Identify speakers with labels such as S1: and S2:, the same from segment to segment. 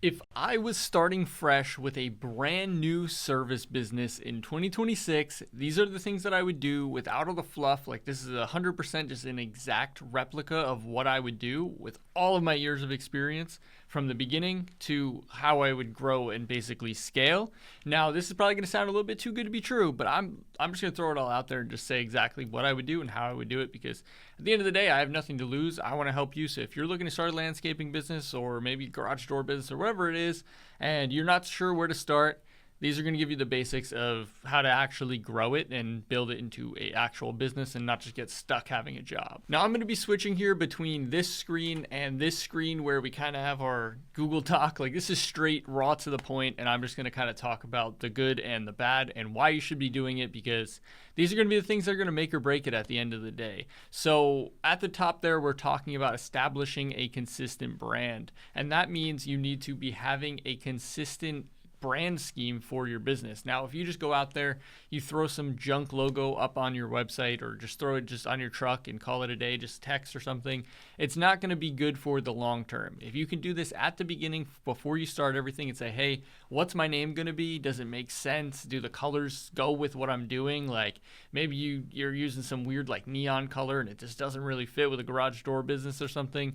S1: If I was starting fresh with a brand new service business in 2026, these are the things that I would do without all the fluff. Like, this is 100% just an exact replica of what I would do with all of my years of experience from the beginning to how I would grow and basically scale. Now, this is probably going to sound a little bit too good to be true, but I'm just going to throw it all out there and just say exactly what I would do and how I would do it, because at the end of the day, I have nothing to lose. I want to help you. So if you're looking to start a landscaping business or maybe garage door business or whatever it is, and you're not sure where to start, these are going to give you the basics of how to actually grow it and build it into an actual business and not just get stuck having a job. Now, I'm going to be switching here between this screen and this screen where we kind of have our Google Doc. Like, this is straight raw to the point, and I'm just going to kind of talk about the good and the bad and why you should be doing it, because these are going to be the things that are going to make or break it at the end of the day. So at the top there, we're talking about establishing a consistent brand, and that means you need to be having a consistent brand scheme for your business. Now, if you just go out there, you throw some junk logo up on your website or just throw it just on your truck and call it a day, just text or something, it's not going to be good for the long term. If you can do this at the beginning before you start everything and say, hey, what's my name going to be? Does it make sense? Do the colors go with what I'm doing? Like, maybe you're using some weird like neon color and it just doesn't really fit with a garage door business or something.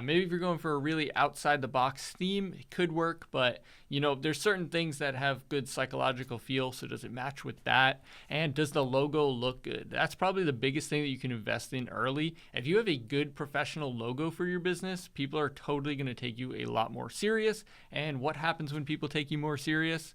S1: Maybe if you're going for a really outside the box theme, it could work, but there's certain things that have good psychological feel. So does it match with that? And does the logo look good? That's probably the biggest thing that you can invest in early. If you have a good professional logo for your business, people are totally going to take you a lot more serious. And what happens when people take you more serious?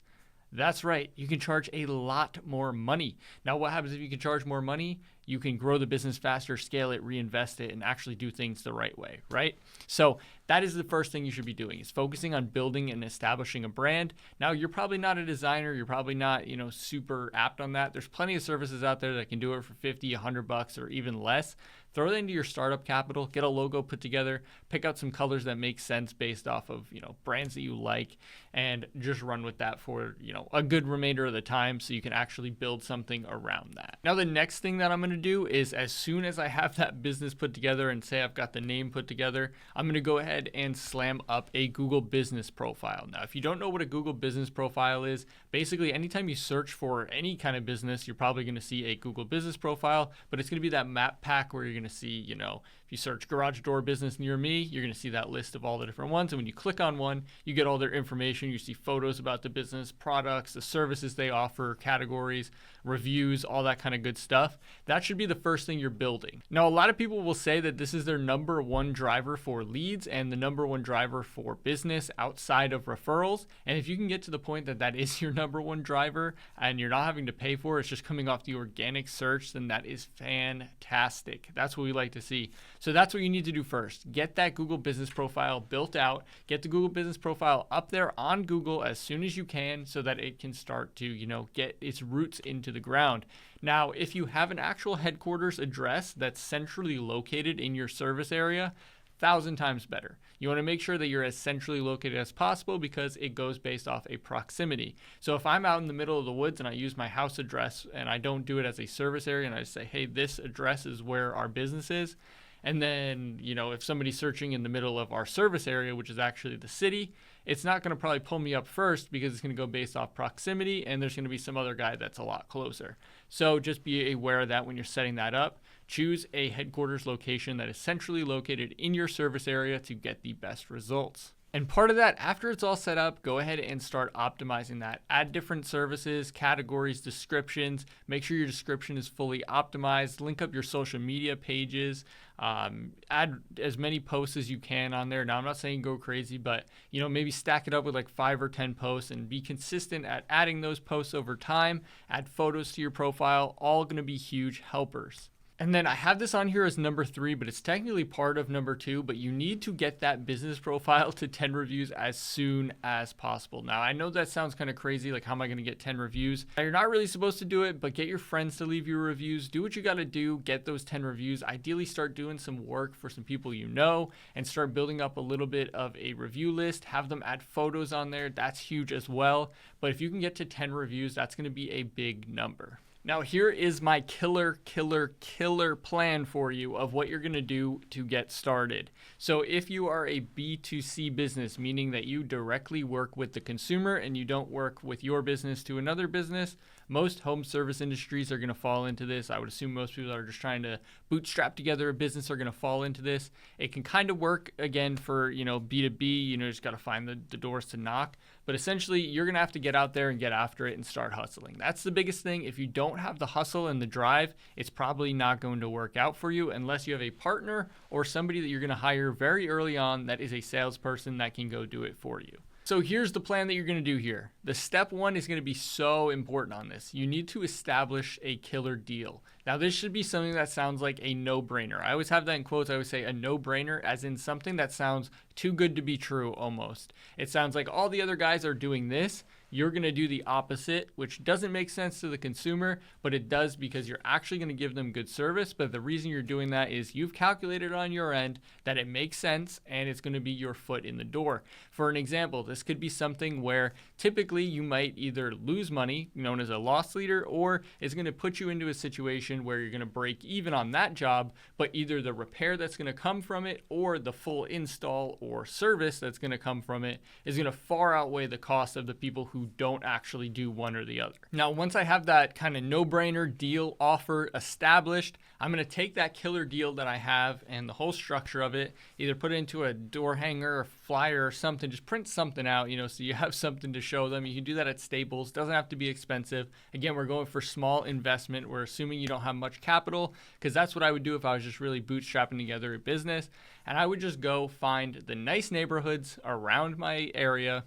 S1: That's right. You can charge a lot more money. Now, what happens if you can charge more money? You can grow the business faster, scale it, reinvest it, and actually do things the right way, right? So that is the first thing you should be doing, is focusing on building and establishing a brand. Now, you're probably not a designer. You're probably not, super apt on that. There's plenty of services out there that can do it for $50, $100, or even less. Throw that into your startup capital, get a logo put together, pick out some colors that make sense based off of, brands that you like, and just run with that for, a good remainder of the time so you can actually build something around that. Now, the next thing that I'm going to do is, as soon as I have that business put together and say I've got the name put together, I'm going to go ahead and slam up a Google business profile. Now, if you don't know what a Google business profile is, basically anytime you search for any kind of business, you're probably going to see a Google business profile, but it's going to be that map pack where you're going to see, if you search garage door business near me, you're going to see that list of all the different ones. And when you click on one, you get all their information. You see photos about the business, products, the services they offer, categories, reviews, all that kind of good stuff. That should be the first thing you're building. Now, a lot of people will say that this is their number one driver for leads and the number one driver for business outside of referrals. And if you can get to the point that that is your number one driver and you're not having to pay for it, it's just coming off the organic search, then that is fantastic. That's what we like to see. So that's what you need to do first. Get that Google business profile built out. Get the Google business profile up there on Google as soon as you can so that it can start to, get its roots into the ground. Now, if you have an actual headquarters address that's centrally located in your service area, 1,000 times better. You want to make sure that you're as centrally located as possible because it goes based off a proximity. So if I'm out in the middle of the woods and I use my house address and I don't do it as a service area and I just say, hey, this address is where our business is, and then, if somebody's searching in the middle of our service area, which is actually the city, it's not going to probably pull me up first because it's going to go based off proximity, and there's going to be some other guy that's a lot closer. So just be aware of that when you're setting that up. Choose a headquarters location that is centrally located in your service area to get the best results. And part of that, after it's all set up, go ahead and start optimizing that. Add different services, categories, descriptions. Make sure your description is fully optimized. Link up your social media pages. Add as many posts as you can on there. Now, I'm not saying go crazy, but maybe stack it up with like 5 or 10 posts and be consistent at adding those posts over time. Add photos to your profile. All going to be huge helpers. And then I have this on here as number 3, but it's technically part of number 2, but you need to get that business profile to 10 reviews as soon as possible. Now, I know that sounds kind of crazy, like how am I going to get 10 reviews? Now, you're not really supposed to do it, but get your friends to leave you reviews. Do what you got to do, get those 10 reviews. Ideally, start doing some work for some people and start building up a little bit of a review list. Have them add photos on there. That's huge as well. But if you can get to 10 reviews, that's going to be a big number. Now, here is my killer plan for you of what you're going to do to get started. So if you are a B2C business, meaning that you directly work with the consumer and you don't work with your business to another business, most home service industries are going to fall into this. I would assume most people that are just trying to bootstrap together a business are going to fall into this. It can kind of work again for, B2B, just got to find the doors to knock. But essentially, you're going to have to get out there and get after it and start hustling. That's the biggest thing. If you don't have the hustle and the drive, it's probably not going to work out for you unless you have a partner or somebody that you're going to hire very early on that is a salesperson that can go do it for you. So here's the plan that you're going to do here. The step one is going to be so important on this. You need to establish a killer deal. Now, this should be something that sounds like a no-brainer. I always have that in quotes. I always say a no-brainer as in something that sounds too good to be true almost. It sounds like all the other guys are doing this. You're going to do the opposite, which doesn't make sense to the consumer, but it does because you're actually going to give them good service. But the reason you're doing that is you've calculated on your end that it makes sense and it's going to be your foot in the door. For an example, this could be something where typically you might either lose money, known as a loss leader, or it's going to put you into a situation where you're going to break even on that job, but either the repair that's going to come from it or the full install or service that's going to come from it is going to far outweigh the cost of the people who don't actually do one or the other. Now, once I have that kind of no-brainer deal offer established, I'm going to take that killer deal that I have and the whole structure of it, either put it into a door hanger or flyer or something, just print something out, so you have something to show them. You can do that at Staples. Doesn't have to be expensive. Again, we're going for small investment. We're assuming you don't have much capital, because that's what I would do if I was just really bootstrapping together a business. And I would just go find the nice neighborhoods around my area,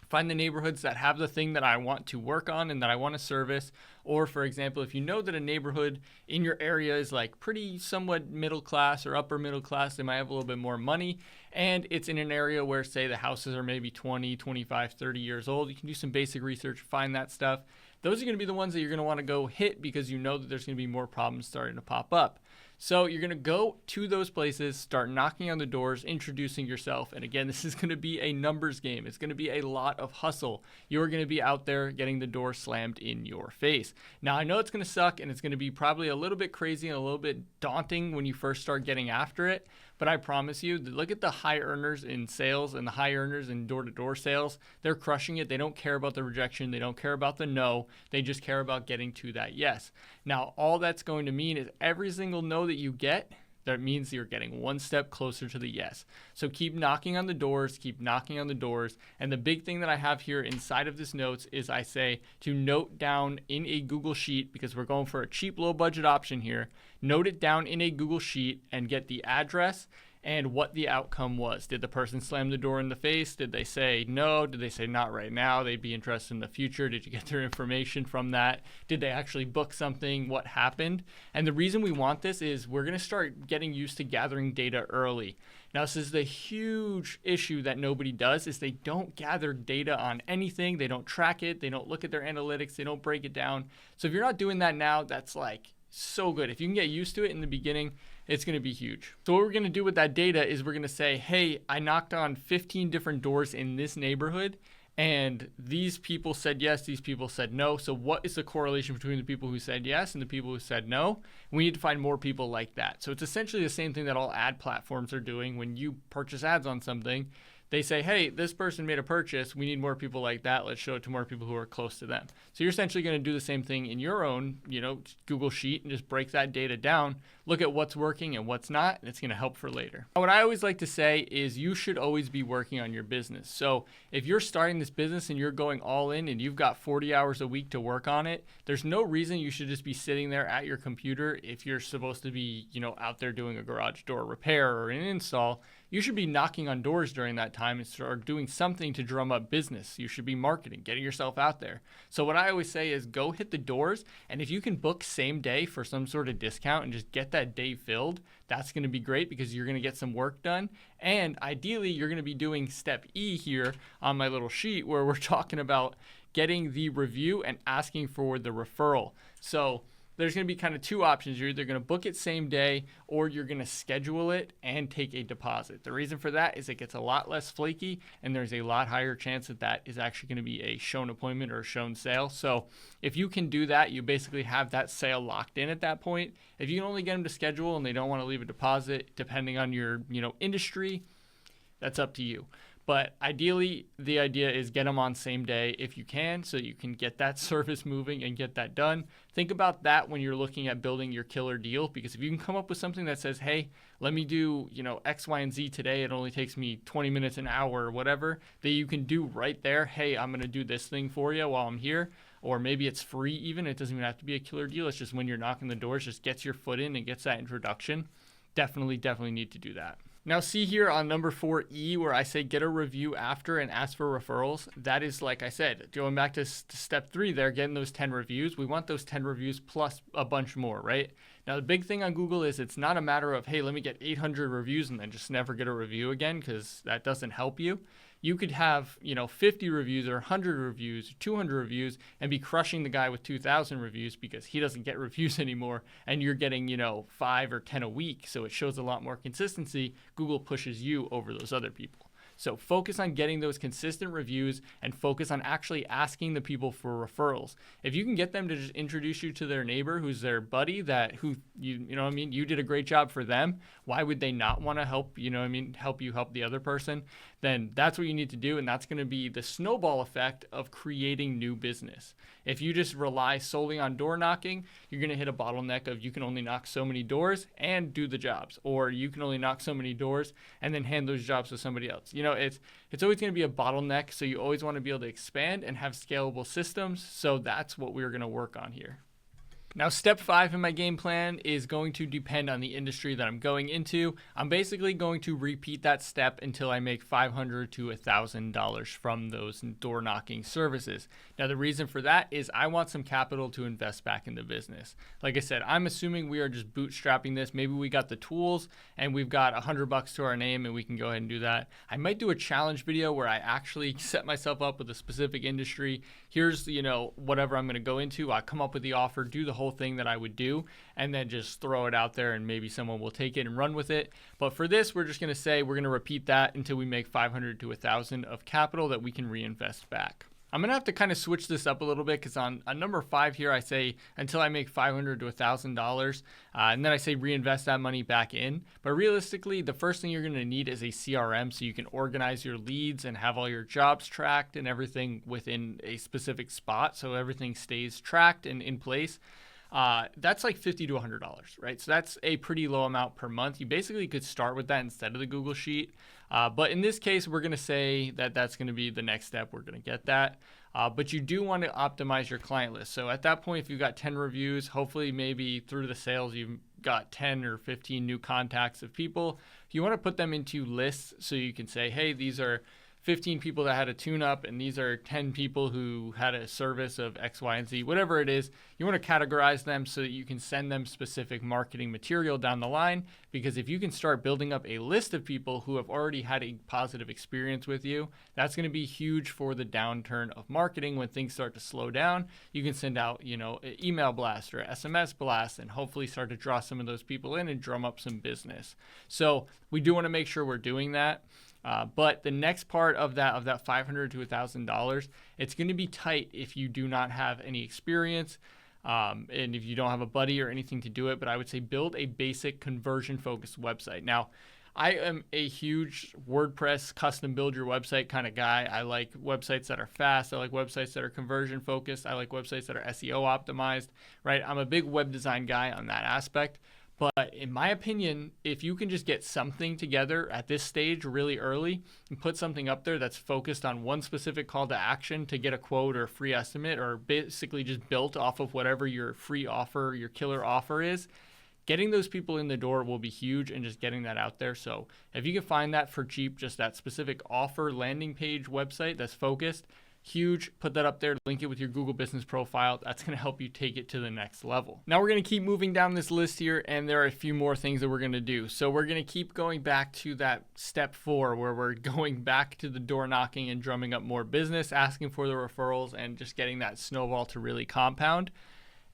S1: find the neighborhoods that have the thing that I want to work on and that I want to service. Or for example, if you know that a neighborhood in your area is like pretty somewhat middle class or upper middle class, they might have a little bit more money, and it's in an area where, say, the houses are maybe 20, 25, 30 years old, you can do some basic research, find that stuff. Those are going to be the ones that you're going to want to go hit because you know that there's going to be more problems starting to pop up. So you're going to go to those places, start knocking on the doors, introducing yourself. And again, this is going to be a numbers game. It's going to be a lot of hustle. You're going to be out there getting the door slammed in your face. Now, I know it's going to suck and it's going to be probably a little bit crazy and a little bit daunting when you first start getting after it. But I promise you, look at the high earners in sales and the high earners in door-to-door sales. They're crushing it. They don't care about the rejection. They don't care about the no. They just care about getting to that yes. Now, all that's going to mean is every single no that you get, that means you're getting one step closer to the yes. So keep knocking on the doors, keep knocking on the doors. And the big thing that I have here inside of this notes is I say to note down in a Google Sheet, because we're going for a cheap, low budget option here. Note it down in a Google Sheet and get the address and what the outcome was. Did the person slam the door in the face? Did they say no? Did they say not right now? They'd be interested in the future. Did you get their information from that? Did they actually book something? What happened? And the reason we want this is we're going to start getting used to gathering data early. Now, this is the huge issue that nobody does is they don't gather data on anything. They don't track it. They don't look at their analytics. They don't break it down. So if you're not doing that now, that's like so good. If you can get used to it in the beginning, it's going to be huge. So what we're going to do with that data is we're going to say, hey, I knocked on 15 different doors in this neighborhood, and these people said yes, these people said no. So what is the correlation between the people who said yes and the people who said no? We need to find more people like that. So it's essentially the same thing that all ad platforms are doing. When you purchase ads on something, they say, hey, this person made a purchase. We need more people like that. Let's show it to more people who are close to them. So you're essentially going to do the same thing in your own, Google Sheet and just break that data down, look at what's working and what's not, and it's going to help for later. What I always like to say is you should always be working on your business. So if you're starting this business and you're going all in and you've got 40 hours a week to work on it, there's no reason you should just be sitting there at your computer if you're supposed to be, out there doing a garage door repair or an install. You should be knocking on doors during that time and start doing something to drum up business. You should be marketing, getting yourself out there. So what I always say is go hit the doors, and if you can book same day for some sort of discount and just get that day filled, that's going to be great because you're going to get some work done. And ideally, you're going to be doing step E here on my little sheet where we're talking about getting the review and asking for the referral. So there's going to be kind of two options. You're either going to book it same day or you're going to schedule it and take a deposit. The reason for that is it gets a lot less flaky and there's a lot higher chance that that is actually going to be a shown appointment or a shown sale. So if you can do that, you basically have that sale locked in at that point. If you can only get them to schedule and they don't want to leave a deposit, depending on your industry, that's up to you. But ideally, the idea is get them on same day if you can, so you can get that service moving and get that done. Think about that when you're looking at building your killer deal, because if you can come up with something that says, hey, let me do, X, Y, and Z today. It only takes me 20 minutes, an hour, or whatever, that you can do right there. Hey, I'm going to do this thing for you while I'm here. Or maybe it's free even. It doesn't even have to be a killer deal. It's just when you're knocking the doors, just gets your foot in and gets that introduction. Definitely need to do that. Now see here on number 4E where I say get a review after and ask for referrals. That is, like I said, going back to step 3 there, getting those 10 reviews. We want those 10 reviews plus a bunch more, right? Now the big thing on Google is it's not a matter of, hey, let me get 800 reviews and then just never get a review again, because that doesn't help you. You could have, 50 reviews or 100 reviews, or 200 reviews, and be crushing the guy with 2,000 reviews because he doesn't get reviews anymore, and you're getting, 5 or 10 a week. So it shows a lot more consistency. Google pushes you over those other people. So focus on getting those consistent reviews and focus on actually asking the people for referrals. If you can get them to just introduce you to their neighbor who's their buddy you did a great job for them, why would they not want to help, help you help the other person? Then that's what you need to do, and that's going to be the snowball effect of creating new business. If you just rely solely on door knocking, you're going to hit a bottleneck of you can only knock so many doors and do the jobs, or you can only knock so many doors and then hand those jobs to somebody else. It's always going to be a bottleneck, so you always want to be able to expand and have scalable systems. So that's what we're going to work on here. Now, step 5 in my game plan is going to depend on the industry that I'm going into. I'm basically going to repeat that step until I make $500 to $1,000 from those door knocking services. Now, the reason for that is I want some capital to invest back in the business. Like I said, I'm assuming we are just bootstrapping this. Maybe we got the tools and we've got $100 to our name and we can go ahead and do that. I might do a challenge video where I actually set myself up with a specific industry. Here's, whatever I'm going to go into. I come up with the offer, do the whole thing that I would do, and then just throw it out there and maybe someone will take it and run with it. But for this, we're just going to say we're going to repeat that until we make $500 to $1,000 of capital that we can reinvest back. I'm going to have to kind of switch this up a little bit because on number 5 here, I say until I make $500 to $1,000, and then I say reinvest that money back in. But realistically, the first thing you're going to need is a CRM so you can organize your leads and have all your jobs tracked and everything within a specific spot so everything stays tracked and in place. That's like $50 to $100, right? So that's a pretty low amount per month. You basically could start with that instead of the Google Sheet. But in this case, we're going to say that that's going to be the next step. We're going to get that. But you do want to optimize your client list. So at that point, if you've got 10 reviews, hopefully maybe through the sales, you've got 10 or 15 new contacts of people. You want to put them into lists so you can say, hey, these are 15 people that had a tune-up, and these are 10 people who had a service of X, Y, and Z, whatever it is. You want to categorize them so that you can send them specific marketing material down the line, because if you can start building up a list of people who have already had a positive experience with you, that's going to be huge for the downturn of marketing. When things start to slow down, you can send out, an email blast or SMS blast and hopefully start to draw some of those people in and drum up some business. So we do want to make sure we're doing that. But the next part of that $500 to $1,000, it's going to be tight if you do not have any experience and if you don't have a buddy or anything to do it. But I would say build a basic conversion-focused website. Now, I am a huge WordPress custom build your website kind of guy. I like websites that are fast. I like websites that are conversion focused. I like websites that are SEO optimized, right? I'm a big web design guy on that aspect. But in my opinion, if you can just get something together at this stage really early and put something up there that's focused on one specific call to action to get a quote or a free estimate, or basically just built off of whatever your free offer, your killer offer is, getting those people in the door will be huge, and just getting that out there. So if you can find that for cheap, just that specific offer landing page website that's focused, huge. Put that up there, link it with your Google business profile. That's going to help you take it to the next level. Now we're going to keep moving down this list here, and there are a few more things that we're going to do. So we're going to keep going back to that step 4 where we're going back to the door knocking and drumming up more business, asking for the referrals, and just getting that snowball to really compound.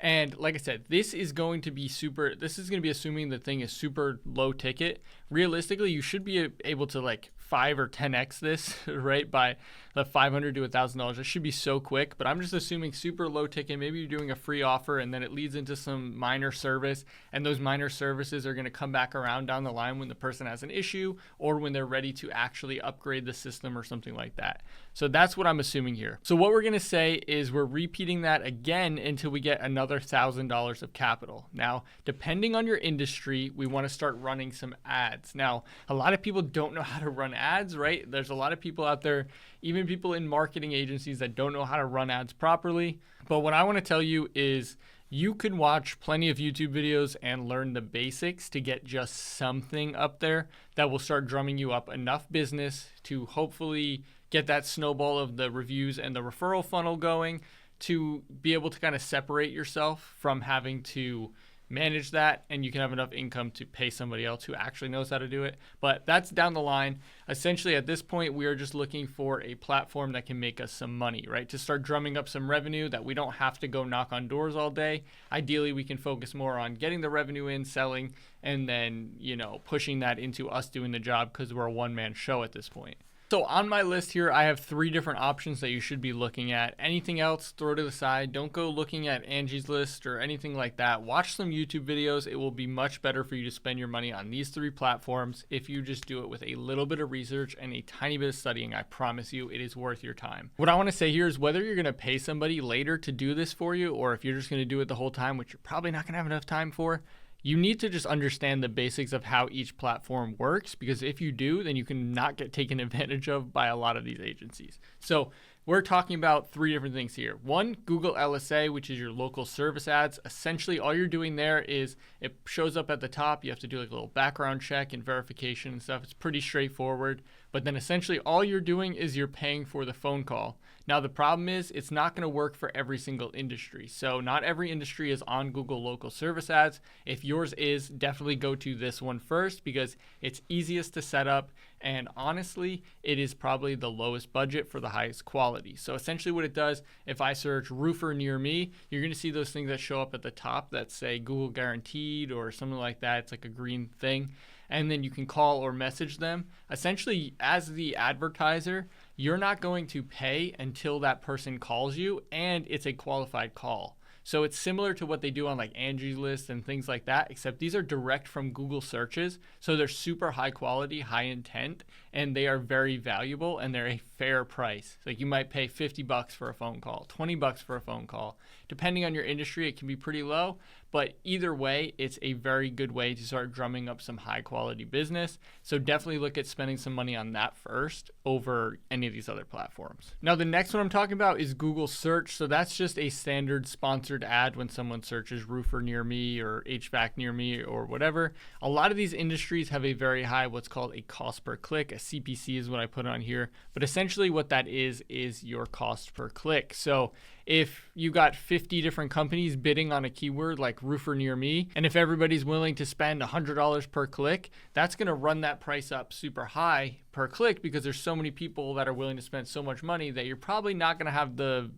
S1: And like I said, this is going to be assuming the thing is super low ticket. Realistically, you should be able to like 5 or 10x this, right? By the $500 to $1,000. It should be so quick, but I'm just assuming super low ticket. Maybe you're doing a free offer and then it leads into some minor service, and those minor services are going to come back around down the line when the person has an issue or when they're ready to actually upgrade the system or something like that. So that's what I'm assuming here. So what we're going to say is we're repeating that again until we get another $1,000 of capital. Now, depending on your industry, we want to start running some ads. Now, a lot of people don't know how to run ads, right? There's a lot of people out there, even people in marketing agencies, that don't know how to run ads properly. But what I want to tell you is you can watch plenty of YouTube videos and learn the basics to get just something up there that will start drumming you up enough business to hopefully get that snowball of the reviews and the referral funnel going, to be able to kind of separate yourself from having to manage that, and you can have enough income to pay somebody else who actually knows how to do it. But that's down the line. Essentially, at this point, we are just looking for a platform that can make us some money, right? To start drumming up some revenue that we don't have to go knock on doors all day. Ideally, we can focus more on getting the revenue in, selling, and then, pushing that into us doing the job, because we're a one-man show at this point. So on my list here, I have 3 different options that you should be looking at. Anything else, throw to the side. Don't go looking at Angie's List or anything like that. Watch some YouTube videos. It will be much better for you to spend your money on these 3 platforms if you just do it with a little bit of research and a tiny bit of studying. I promise you, it is worth your time. What I want to say here is whether you're going to pay somebody later to do this for you, or if you're just going to do it the whole time, which you're probably not going to have enough time for, you need to just understand the basics of how each platform works, because if you do, then you can not get taken advantage of by a lot of these agencies. So we're talking about 3 different things here. 1, Google LSA, which is your local service ads. Essentially, all you're doing there is it shows up at the top. You have to do like a little background check and verification and stuff. It's pretty straightforward. But then essentially all you're doing is you're paying for the phone call. Now, the problem is it's not going to work for every single industry. So not every industry is on Google local service ads. If yours is, definitely go to this one first, because it's easiest to set up. And honestly, it is probably the lowest budget for the highest quality. So essentially what it does, if I search roofer near me, you're going to see those things that show up at the top that say Google guaranteed or something like that. It's like a green thing. And then you can call or message them. Essentially, as the advertiser, you're not going to pay until that person calls you, and it's a qualified call. So it's similar to what they do on like Angie's List and things like that, except these are direct from Google searches. So they're super high quality, high intent, and they are very valuable, and they're a fair price. Like you might pay $50 for a phone call, $20 for a phone call. Depending on your industry, it can be pretty low, but either way, it's a very good way to start drumming up some high quality business. So definitely look at spending some money on that first over any of these other platforms. Now, the next one I'm talking about is Google Search. So that's just a standard sponsored ad when someone searches roofer near me or HVAC near me or whatever. A lot of these industries have a very high, what's called a cost per click. A CPC is what I put on here. But essentially what that is your cost per click. So if you got 50 different companies bidding on a keyword like roofer near me, and if everybody's willing to spend $100 per click, that's going to run that price up super high per click, because there's so many people that are willing to spend so much money that you're probably not going to have the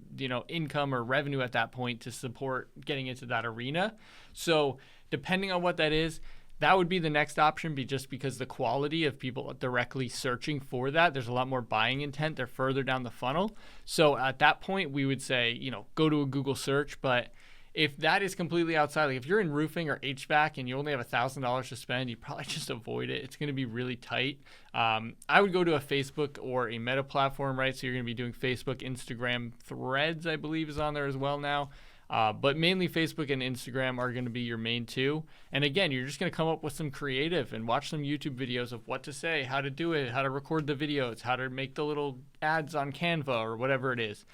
S1: income or revenue at that point to support getting into that arena. So depending on what that is, that would be the next option, just because the quality of people directly searching for that, there's a lot more buying intent. They're further down the funnel. So at that point, we would say, go to a Google search. But if that is completely outside, like if you're in roofing or HVAC and you only have $1,000 to spend, you probably just avoid it. It's going to be really tight. I would go to a Facebook or a Meta platform, right? So you're going to be doing Facebook, Instagram, Threads, I believe, is on there as well now. But mainly Facebook and Instagram are going to be your main 2. And again, you're just going to come up with some creative and watch some YouTube videos of what to say, how to do it, how to record the videos, how to make the little ads on Canva or whatever it is.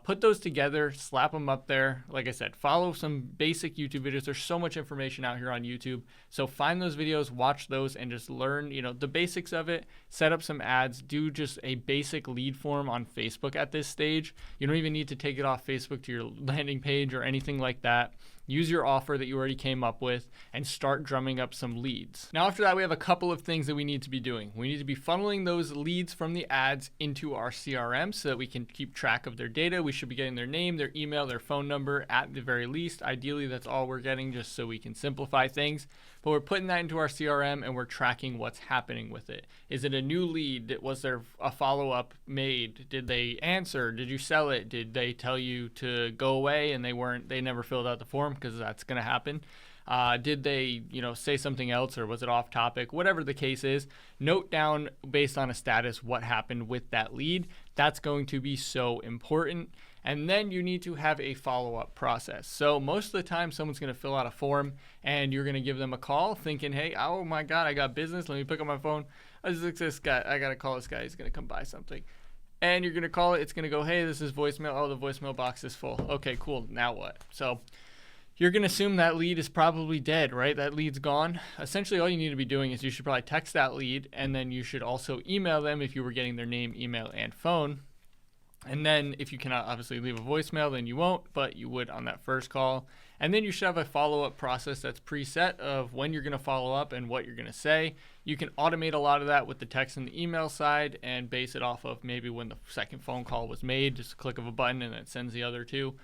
S1: Put those together, slap them up there. Like I said, follow some basic YouTube videos. There's so much information out here on YouTube. So find those videos, watch those, and just learn, the basics of it. Set up some ads. Do just a basic lead form on Facebook at this stage. You don't even need to take it off Facebook to your landing page or anything like that. use your offer that you already came up with, and start drumming up some leads. Now, after that, we have a couple of things that we need to be doing. We need to be funneling those leads from the ads into our CRM so that we can keep track of their data. We should be getting their name, their email, their phone number at the very least. Ideally, that's all we're getting just so we can simplify things. But we're putting that into our CRM and we're tracking what's happening with it. Is it a new lead? Was there a follow-up made? Did they answer? Did you sell it? Did they tell you to go away and they never filled out the form? Because that's going to happen. Did they, say something else, or was it off topic? Whatever the case is, note down based on a status what happened with that lead. That's going to be so important. And then you need to have a follow-up process. So most of the time, someone's going to fill out a form and you're going to give them a call thinking, hey, oh my God, I got business. Let me pick up my phone. I got to call this guy. He's going to come buy something. And you're going to call it. It's going to go, hey, this is voicemail. Oh, the voicemail box is full. Okay, cool. Now what? So you're going to assume that lead is probably dead, right? That lead's gone. Essentially, all you need to be doing is you should probably text that lead, and then you should also email them if you were getting their name, email, and phone. And then if you cannot obviously leave a voicemail, then you won't, but you would on that first call. And then you should have a follow-up process that's preset of when you're going to follow up and what you're going to say. You can automate a lot of that with the text and the email side and base it off of maybe when the second phone call was made, just a click of a button and it sends the other two.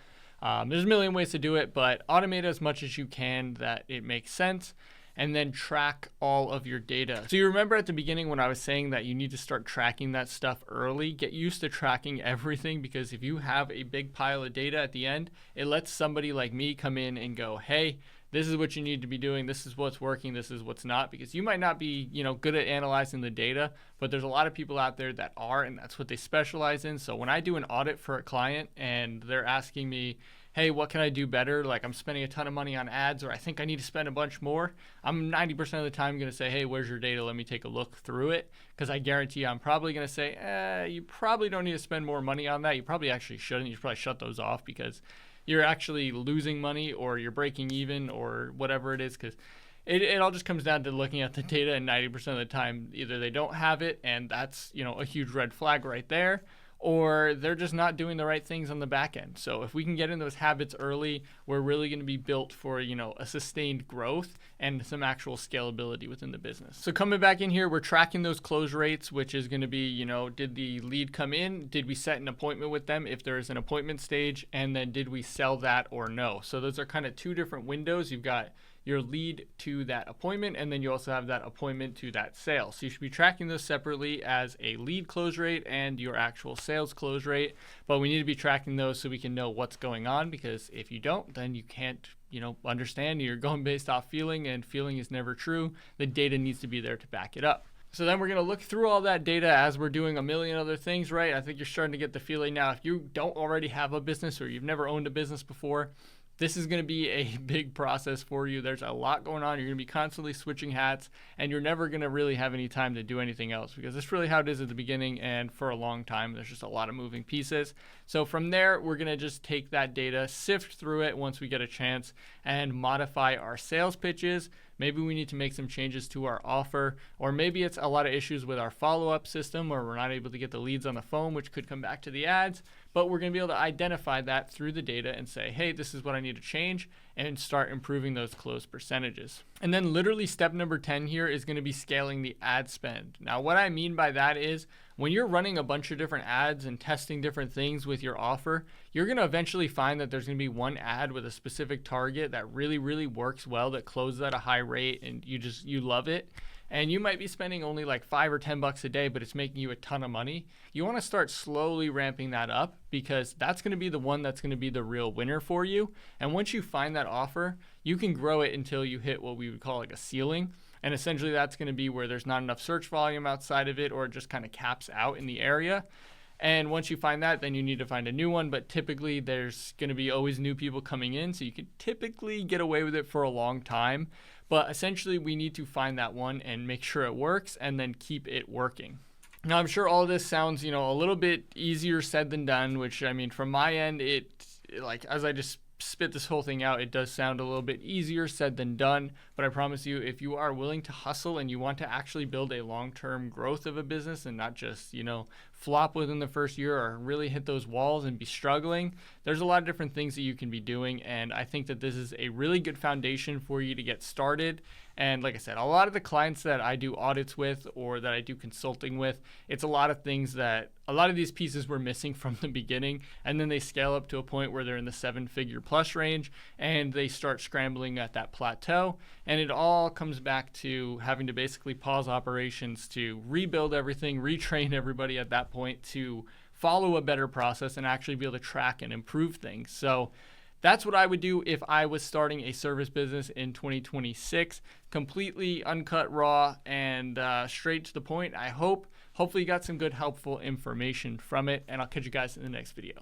S1: There's a million ways to do it, but automate as much as you can that it makes sense. And then track all of your data. So you remember at the beginning when I was saying that you need to start tracking that stuff early, get used to tracking everything, because if you have a big pile of data at the end, it lets somebody like me come in and go, hey, this is what you need to be doing. This is what's working. This is what's not, because you might not be, good at analyzing the data, but there's a lot of people out there that are, and that's what they specialize in. So when I do an audit for a client and they're asking me, hey, what can I do better? Like, I'm spending a ton of money on ads, or I think I need to spend a bunch more. I'm 90% of the time going to say, hey, where's your data? Let me take a look through it. Because I guarantee you, I'm probably going to say, you probably don't need to spend more money on that. You probably actually shouldn't. You should probably shut those off because you're actually losing money, or you're breaking even, or whatever it is. Because it all just comes down to looking at the data, and 90% of the time, either they don't have it, and that's, a huge red flag right there, or they're just not doing the right things on the back end. So if we can get in those habits early, we're really going to be built for, a sustained growth and some actual scalability within the business. So coming back in here, we're tracking those close rates, which is going to be, did the lead come in? Did we set an appointment with them if there is an appointment stage? And then did we sell that or no? So those are kind of two different windows. You've got your lead to that appointment, and then you also have that appointment to that sale. So you should be tracking those separately as a lead close rate and your actual sales close rate. But we need to be tracking those so we can know what's going on, because if you don't, then you can't, understand. You're going based off feeling, and feeling is never true. The data needs to be there to back it up. So then we're going to look through all that data as we're doing a million other things, right? I think you're starting to get the feeling now. If you don't already have a business, or you've never owned a business before, this is going to be a big process for you. There's a lot going on. You're going to be constantly switching hats, and you're never going to really have any time to do anything else, because that's really how it is at the beginning, and for a long time, there's just a lot of moving pieces. So from there, we're going to just take that data, sift through it once we get a chance, and modify our sales pitches. Maybe we need to make some changes to our offer, or maybe it's a lot of issues with our follow-up system, or we're not able to get the leads on the phone, which could come back to the ads. But we're going to be able to identify that through the data and say, hey, this is what I need to change, and start improving those close percentages. And then literally step number 10 here is going to be scaling the ad spend. Now, what I mean by that is when you're running a bunch of different ads and testing different things with your offer, you're going to eventually find that there's going to be one ad with a specific target that really, really works well, that closes at a high rate, and you love it. And you might be spending only like $5 or $10 a day, but it's making you a ton of money. You want to start slowly ramping that up, because that's going to be the one that's going to be the real winner for you. And once you find that offer, you can grow it until you hit what we would call like a ceiling. And essentially that's going to be where there's not enough search volume outside of it, or it just kind of caps out in the area. And once you find that, then you need to find a new one. But typically there's going to be always new people coming in, so you can typically get away with it for a long time. But essentially we need to find that one and make sure it works, and then keep it working. Now, I'm sure all of this sounds, a little bit easier said than done, which, I mean, from my end, as I just spit this whole thing out, it does sound a little bit easier said than done. But I promise you, if you are willing to hustle and you want to actually build a long-term growth of a business, and not just, flop within the first year or really hit those walls and be struggling, there's a lot of different things that you can be doing. And I think that this is a really good foundation for you to get started. And like I said, a lot of the clients that I do audits with or that I do consulting with, it's a lot of things that a lot of these pieces were missing from the beginning. And then they scale up to a point where they're in the 7-figure plus range and they start scrambling at that plateau. And it all comes back to having to basically pause operations to rebuild everything, retrain everybody at that point to follow a better process and actually be able to track and improve things. So that's what I would do if I was starting a service business in 2026. Completely uncut, raw, and straight to the point. Hopefully you got some good, helpful information from it, and I'll catch you guys in the next video.